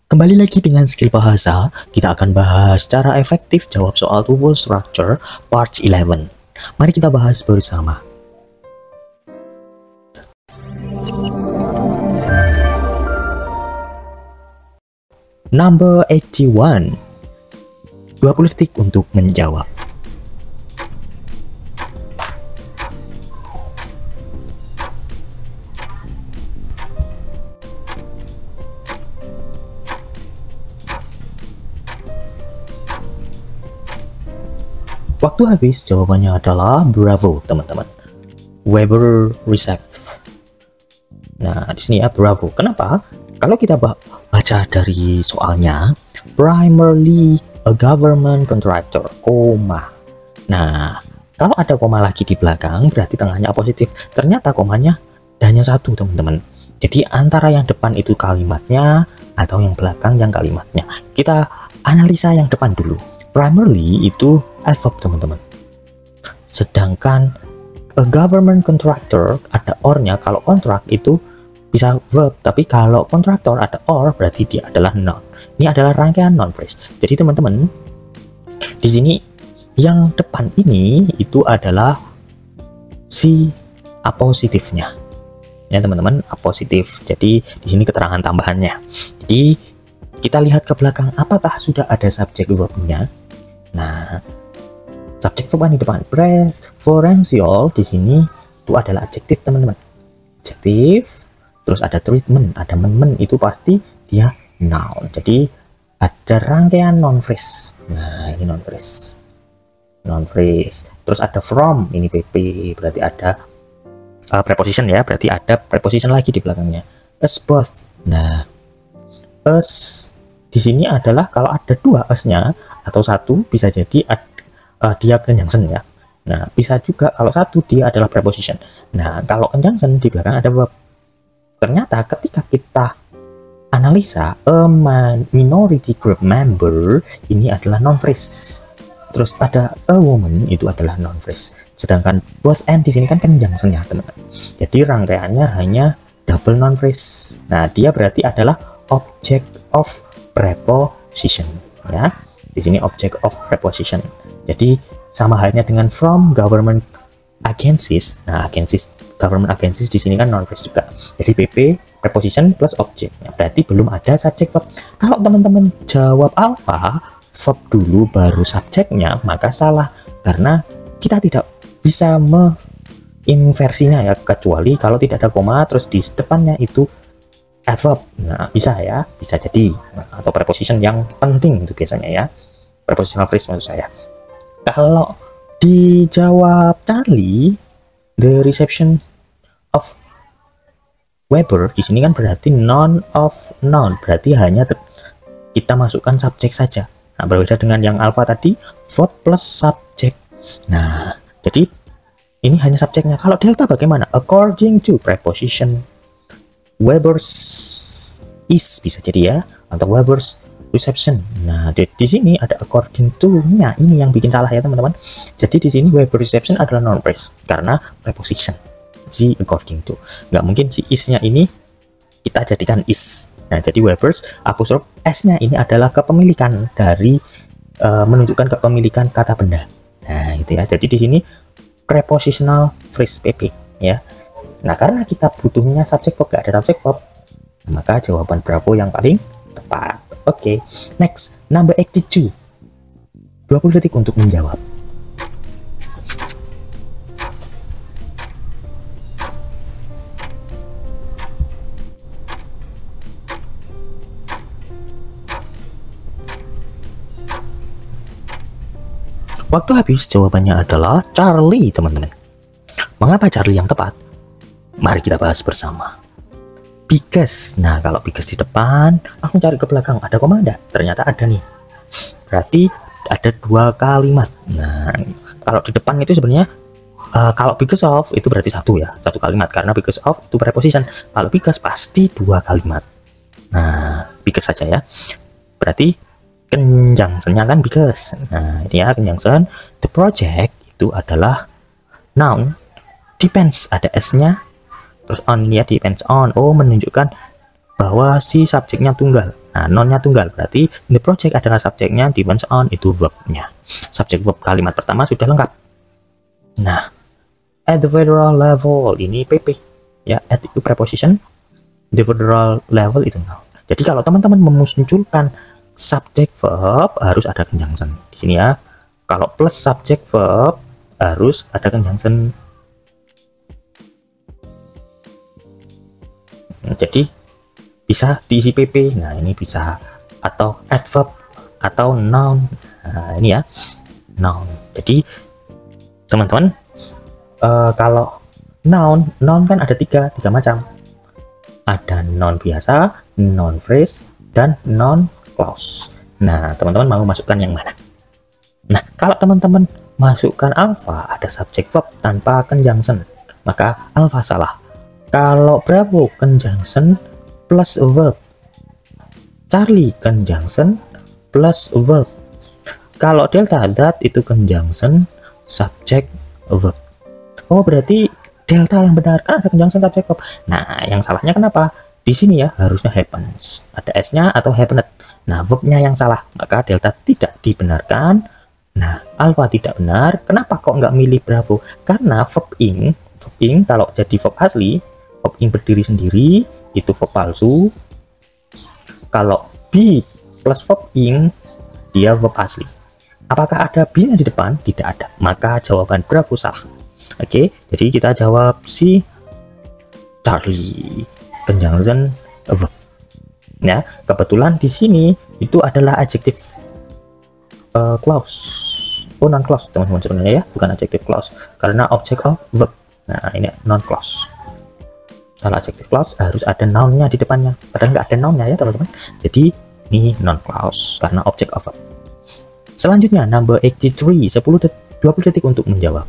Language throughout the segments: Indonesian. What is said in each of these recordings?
Kembali lagi dengan skill bahasa, kita akan bahas cara efektif jawab soal TOEFL Structure Part 11. Mari kita bahas bersama. Number 81. 20 detik untuk menjawab. Waktu habis, jawabannya adalah bravo, teman-teman. Weber Reserve. Nah, di sini ya bravo. Kenapa? Kalau kita baca dari soalnya, primarily a government contractor, koma. Nah, kalau ada koma lagi di belakang, berarti tengahnya positif. Ternyata komanya hanya satu, teman-teman. Jadi antara yang depan itu kalimatnya atau yang belakang yang kalimatnya. Kita analisa yang depan dulu. Primarily itu adverb, teman-teman. Sedangkan a government contractor ada or-nya. Kalau kontrak itu bisa verb, tapi kalau kontraktor ada or berarti dia adalah noun. Ini adalah rangkaian noun phrase. Jadi teman-teman, di sini yang depan ini itu adalah si apositifnya. Ya teman-teman, apositif. Jadi di sini keterangan tambahannya. Jadi kita lihat ke belakang, apakah sudah ada subjek verbnya? Nah, subjek verb di depan preferential di sini itu adalah adjektif, teman-teman. Adjektif, terus ada treatment, ada men itu pasti dia noun. Jadi ada rangkaian noun phrase. Nah, ini noun phrase. Noun phrase. Terus ada from, ini PP, berarti ada preposition ya, berarti ada preposition lagi di belakangnya. As both. Nah, as di sini adalah kalau ada dua as-nya atau satu bisa jadi dia conjunction ya. Nah, bisa juga kalau satu dia adalah preposition. Nah, kalau conjunction di belakang ada verb. Ternyata ketika kita analisa a minority group member ini adalah noun phrase. Terus ada a woman itu adalah noun phrase. Sedangkan both and di sini kan conjunction-nya, teman-teman. Jadi rangkaiannya hanya double noun phrase. Nah, dia berarti adalah object of preposition ya. Di sini object of preposition. Jadi sama halnya dengan from government agencies. Nah, agencies, government agencies di sini kan noun phrase juga. Jadi PP preposition plus object. Nah, berarti belum ada subjek verb. Kalau teman-teman jawab alpha, verb dulu baru subjeknya, maka salah karena kita tidak bisa inversinya ya, kecuali kalau tidak ada koma terus di depannya itu adverb. Nah, bisa ya, bisa jadi. Nah, atau preposition yang penting itu biasanya ya, prepositional phrase maksud saya. Kalau dijawab Charlie, the reception of Weber di sini kan berarti noun of noun, berarti hanya kita masukkan subjek saja. Nah, berbeda dengan yang alpha tadi, verb plus subjek. Nah, jadi ini hanya subjeknya. Kalau delta bagaimana? According to preposition, Weber's is bisa jadi ya, atau Weber's reception. Nah, di sini ada according to-nya. Ini yang bikin salah ya, teman-teman. Jadi di sini Weber reception adalah noun phrase karena preposition. Si according to. Nggak mungkin si is-nya ini kita jadikan is. Nah, jadi Weber's apostrof s-nya ini adalah kepemilikan dari menunjukkan kepemilikan kata benda. Nah, gitu ya. Jadi di sini prepositional phrase PP ya. Nah, karena kita butuhnya subjek verb, gak ada subjek verb, maka jawaban bravo yang paling tepat. Oke, next, number 82. 20 detik untuk menjawab. Waktu habis, jawabannya adalah Charlie, teman-teman. Mengapa Charlie yang tepat? Mari kita bahas bersama. Because. Nah, kalau because di depan, aku cari ke belakang, ada koma enggak? Ternyata ada nih. Berarti ada dua kalimat. Nah, kalau di depan itu sebenarnya kalau because of itu berarti satu ya, satu kalimat, karena because of itu preposition. Kalau because pasti dua kalimat. Nah, because saja ya. Berarti conjunction-nya kan because. Nah, ini ya conjunction. The project itu adalah noun. Depends, ada s-nya. Terus on ya, depends on. Oh, menunjukkan bahwa si subjeknya tunggal. Nah, nonnya tunggal berarti the project adalah subjeknya, depends on itu verbnya. Subjek verb kalimat pertama sudah lengkap. Nah, at the federal level ini PP ya, at itu preposition, the federal level itu noun. Jadi kalau teman-teman memunculkan subjek verb harus ada conjunction di sini ya. Kalau plus subjek verb harus ada conjunction. Jadi bisa diisi PP. Nah, ini bisa atau adverb atau noun. Nah, ini ya, noun. Jadi teman-teman kalau noun kan ada tiga macam. Ada noun biasa, noun phrase, dan noun clause. Nah, teman-teman mau masukkan yang mana? Nah, kalau teman-teman masukkan alpha ada subject verb tanpa conjunction, maka alpha salah. Kalau Bravo conjunction plus verb, Charlie conjunction plus verb. Kalau Delta that itu conjunction subject verb. Oh, berarti Delta yang benar kan ada conjunction subject verb. Nah, yang salahnya kenapa? Di sini ya harusnya happens, ada s-nya atau happened. Nah, verbnya yang salah, maka Delta tidak dibenarkan. Nah, alpha tidak benar. Kenapa kok nggak milih Bravo? Karena verb ing kalau jadi verb asli, verb ing berdiri sendiri itu verb palsu. Kalau be plus verb ing dia verb asli. Apakah ada be-nya di depan? Tidak ada. Maka jawaban Bravo salah. Oke, jadi kita jawab si Charlie conjunction verb. Ya, kebetulan di sini itu adalah adjective clause. Oh, non clause teman-teman sebenarnya ya, bukan adjective clause karena object of verb. Nah, ini non clause. Kalau adjective clause harus ada noun-nya di depannya, padahal nggak ada noun-nya ya teman-teman. Jadi ini non clause karena object of verb. Selanjutnya number 83, 20 detik untuk menjawab.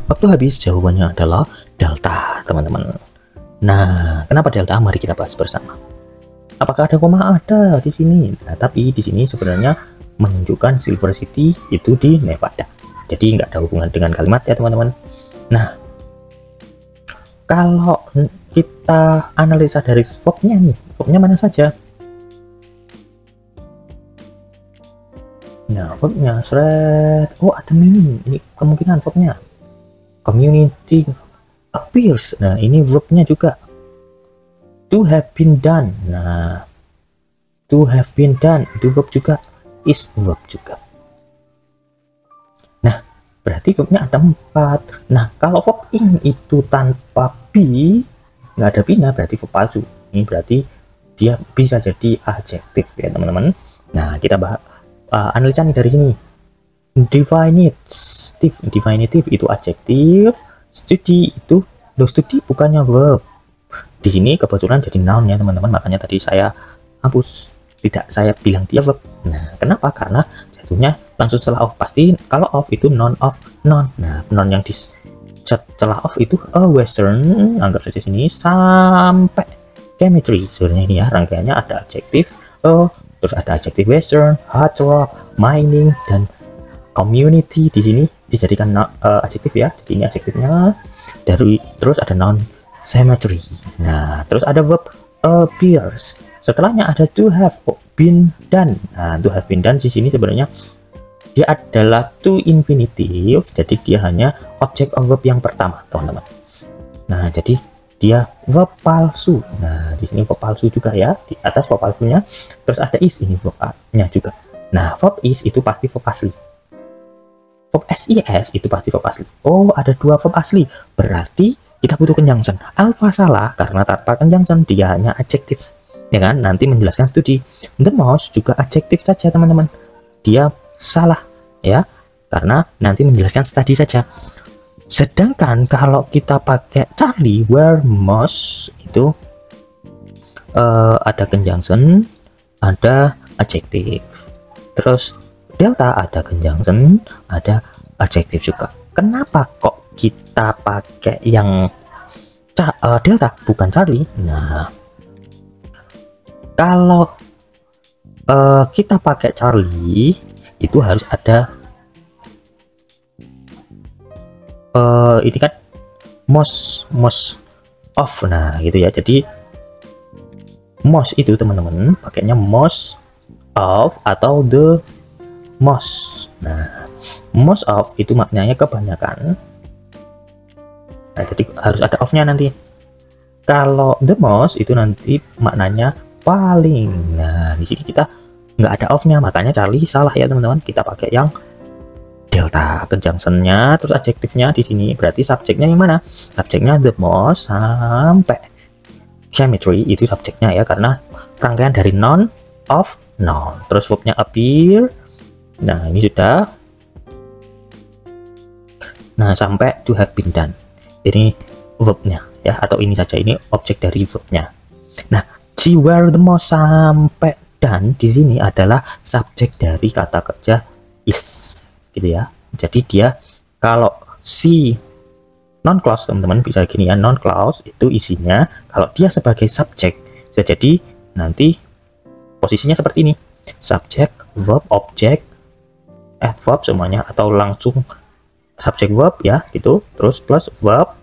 Waktu habis, jawabannya adalah delta, teman-teman. Nah, kenapa delta? Mari kita bahas bersama. Apakah ada koma? Ada di sini. Nah, tapi di sini sebenarnya menunjukkan Silver City itu di Nevada. Jadi nggak ada hubungan dengan kalimat ya, teman-teman. Nah, kalau kita analisa dari verbnya nih, verbnya mana saja? Nah, verbnya thread. Oh, ada meaning. Ini kemungkinan verbnya. Community appears. Nah, ini verbnya juga. To have been done. Nah, to have been done itu verb juga. Is verb juga. Nah, berarti verbnya ada 4. Nah, kalau verb in itu tanpa be, nggak ada be-nya, berarti verb palsu. Ini berarti dia bisa jadi adjektif ya, teman-teman. Nah, kita bahas analisa nih dari sini. Definitive itu adjektif, studi itu studi bukannya verb. Di sini kebetulan jadi noun ya, teman-teman. Makanya tadi saya hapus, tidak saya bilang dia verb. Nah, kenapa? Karena jatuhnya langsung setelah of. Pasti kalau of itu non of non. Nah, non yang di setelah of itu a western, anggap saja sini sampai chemistry. Sebenarnya ini ya rangkaiannya ada adjektif terus ada adjektif western, hard rock, mining, dan community. Di sini dijadikan adjektif ya. Jadi ini adjektifnya. Terus ada noun cemetery. Nah, terus ada verb appears. Setelahnya ada to have been done. Nah, to have been done di sini sebenarnya dia adalah to infinitive. Jadi dia hanya object of verb yang pertama, teman-teman. Nah, jadi dia verb palsu. Nah, di sini verb palsu juga ya. Di atas verb palsunya. Terus ada is, ini verbnya juga. Nah, verb is itu pasti verb asli. Verb SIS itu pasti verb asli. Oh, ada 2 verb asli. Berarti kita butuh conjunction. Alpha salah karena tanpa conjunction dia hanya adjektif. Ya kan? Nanti menjelaskan studi. The most juga adjektif saja, teman-teman. Dia salah ya. Karena nanti menjelaskan study saja. Sedangkan kalau kita pakai Charlie, where most itu ada conjunction, ada adjektif. Terus Delta ada conjunction, ada adjektif juga. Kenapa kok kita pakai yang Delta bukan Charlie? Nah, kalau kita pakai Charlie itu harus ada ini kan most of. Nah gitu ya, jadi most itu teman-teman pakainya most of atau the most. Nah most of itu maknanya kebanyakan, nah jadi harus ada of nya nanti. Kalau the most itu nanti maknanya paling. Nah di sini kita nggak ada of nya, makanya Charlie salah ya teman-teman, kita pakai yang delta conjunctionnya, terus adjektifnya di sini berarti subjeknya yang mana? Subjeknya the most sampai symmetry itu subjeknya ya, karena rangkaian dari noun of noun. Terus verbnya appear, nah ini sudah. Nah sampai to have been done, ini verbnya ya, atau ini saja, ini objek dari verbnya. Nah she were the most sampai dan di sini adalah subjek dari kata kerja is gitu ya. Jadi dia kalau si non clause teman-teman bisa gini ya, non clause itu isinya kalau dia sebagai subjek bisa jadi nanti posisinya seperti ini, subjek verb objek adverb semuanya, atau langsung subjek verb ya gitu, terus plus verb,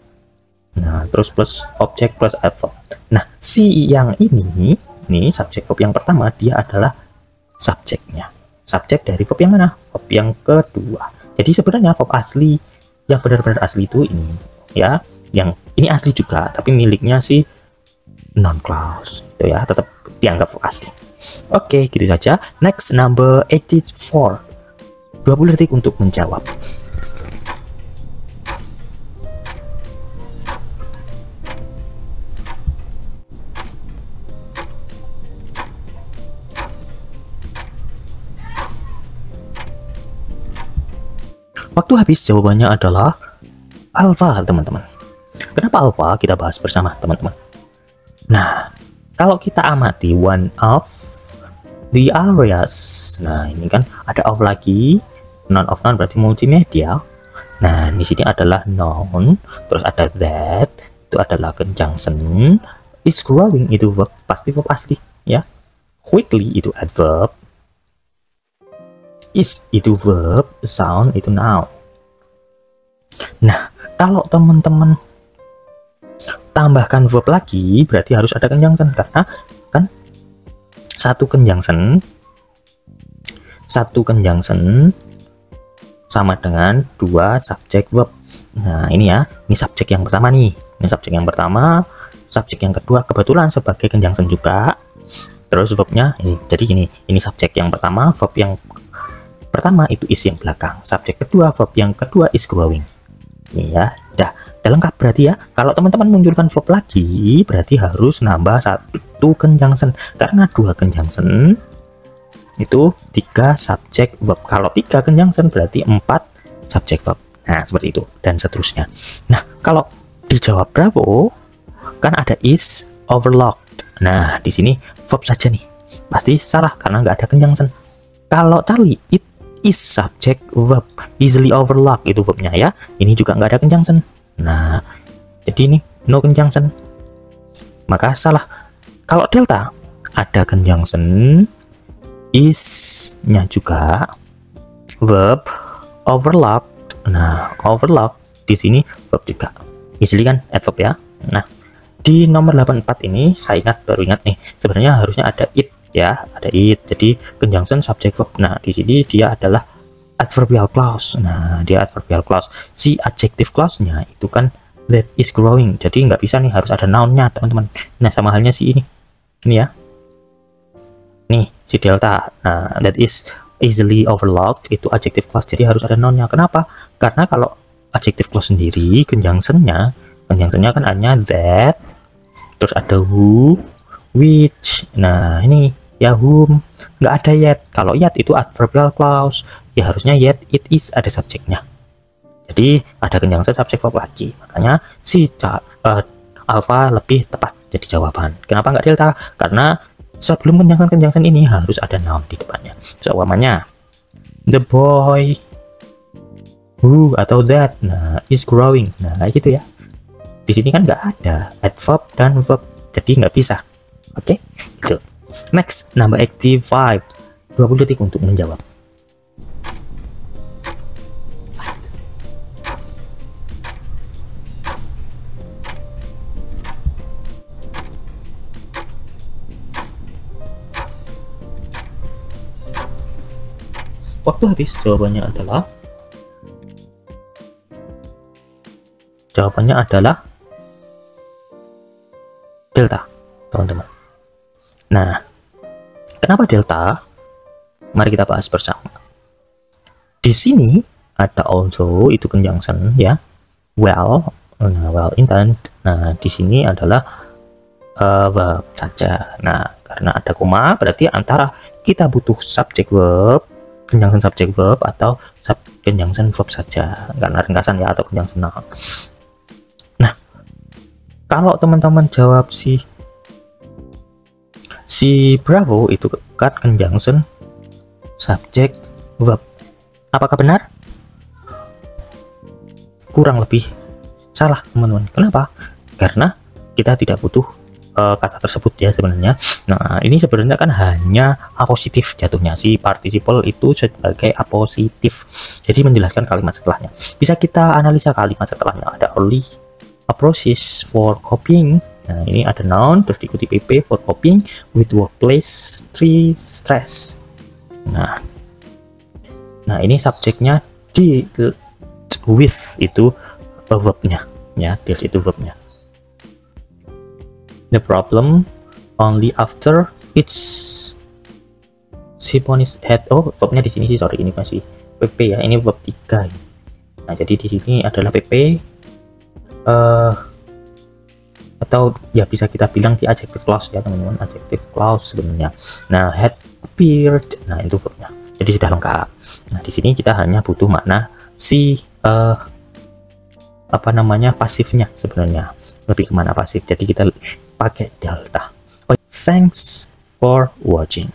nah terus plus objek plus adverb. Nah si yang ini subjek verb yang pertama dia adalah subjeknya, subjek dari verb yang mana? Verb yang kedua. Jadi sebenarnya verb asli yang benar-benar asli itu ini ya, yang ini asli juga tapi miliknya si non clause itu ya, tetap dianggap verb asli. Oke gitu saja. Next number 84, 20 detik untuk menjawab. Waktu habis, jawabannya adalah alpha teman-teman. Kenapa alpha? Kita bahas bersama teman-teman. Nah kalau kita amati one of the areas, nah ini kan ada of lagi, non of noun berarti multimedia. Nah di sini adalah noun, terus ada that itu adalah conjunction, is growing itu verb, pasti verb asli ya, quickly itu adverb, is itu verb, sound itu noun. Nah kalau teman-teman tambahkan verb lagi berarti harus ada conjunction, karena kan satu conjunction sama dengan dua subjek verb. Nah ini ya, ini subjek yang pertama nih, ini subjek yang pertama, subjek yang kedua kebetulan sebagai conjunction juga, terus verbnya ini. Jadi ini subjek yang pertama, verb yang pertama itu is yang belakang, subjek kedua verb yang kedua is growing. Ini ya, udah lengkap berarti ya. Kalau teman-teman munculkan verb lagi berarti harus nambah satu conjunction, karena dua conjunction itu 3 subjek verb. Kalau 3 conjunction berarti 4 subjek verb. Nah seperti itu dan seterusnya. Nah kalau dijawab Bravo kan ada is overlooked. Nah di sini verb saja nih, pasti salah karena nggak ada conjunction. Kalau Charlie it is subject verb, easily overlooked itu verbnya ya, ini juga nggak ada conjunction. Nah jadi ini no conjunction, maka salah. Kalau Delta ada conjunction, is nya juga, verb overlooked. Nah overlooked di sini verb juga, easily kan adverb ya. Nah di nomor 84 ini saya baru ingat nih, sebenarnya harusnya ada it ya, ada it, jadi conjunction subject verb. Nah di sini dia adalah adverbial clause. Nah dia adverbial clause, si adjective clause-nya itu kan that is growing, jadi nggak bisa nih, harus ada noun-nya teman-teman. Nah sama halnya si ini ya, nih si Delta. Nah that is easily overlooked itu adjective clause, jadi harus ada noun-nya. Kenapa? Karena kalau adjective clause sendiri conjunction-nya kan hanya that, terus ada who, which. Nah ini ya whom, nggak ada yet. Kalau yet itu adverbial clause, ya harusnya yet it is ada subjeknya, jadi ada conjunction subject verb lagi, makanya si alpha lebih tepat jadi jawaban. Kenapa nggak delta? Karena sebelum conjunction ini harus ada noun di depannya. Jawabannya the boy who atau that, nah is growing. Nah gitu ya, di sini kan nggak ada adverb dan verb, jadi nggak bisa. Oke, gitu. Next, number 85. 20 detik untuk menjawab. Waktu habis. Jawabannya adalah delta, teman-teman. Nah, kenapa delta? Mari kita bahas bersama. Di sini ada also, itu conjunction ya. Well, well intent. Nah, di sini adalah verb saja. Nah, karena ada koma, berarti antara kita butuh subject verb, conjunction subject verb, atau conjunction verb saja, karena ringkasan ya, atau conjunction noun. Nah, kalau teman-teman jawab si Bravo itu kan conjunction subject verb, apakah benar? Kurang lebih salah, teman-teman. Kenapa? Karena kita tidak butuh kata tersebut ya sebenarnya. Nah, ini sebenarnya kan hanya apositif jatuhnya, si participle itu sebagai apositif, jadi menjelaskan kalimat setelahnya. Bisa kita analisa kalimat setelahnya. Ada only a process for copying. Nah, ini ada noun terus diikuti pp for copying with workplace stress. Nah, ini subjeknya deal with, itu verbnya ya, deals itu verbnya. The problem only after its Symphony's head. Oh, verbnya di sini sih, sorry, ini masih pp ya, ini verb 3. Nah, jadi di sini adalah pp, atau ya bisa kita bilang di adjective clause ya, teman-teman, adjective clause sebenarnya. Nah, had appeared, nah itu verbnya, jadi sudah lengkap. Nah, di sini kita hanya butuh makna si pasifnya sebenarnya, lebih kemana pasif, jadi kita pakai delta. Thanks for watching.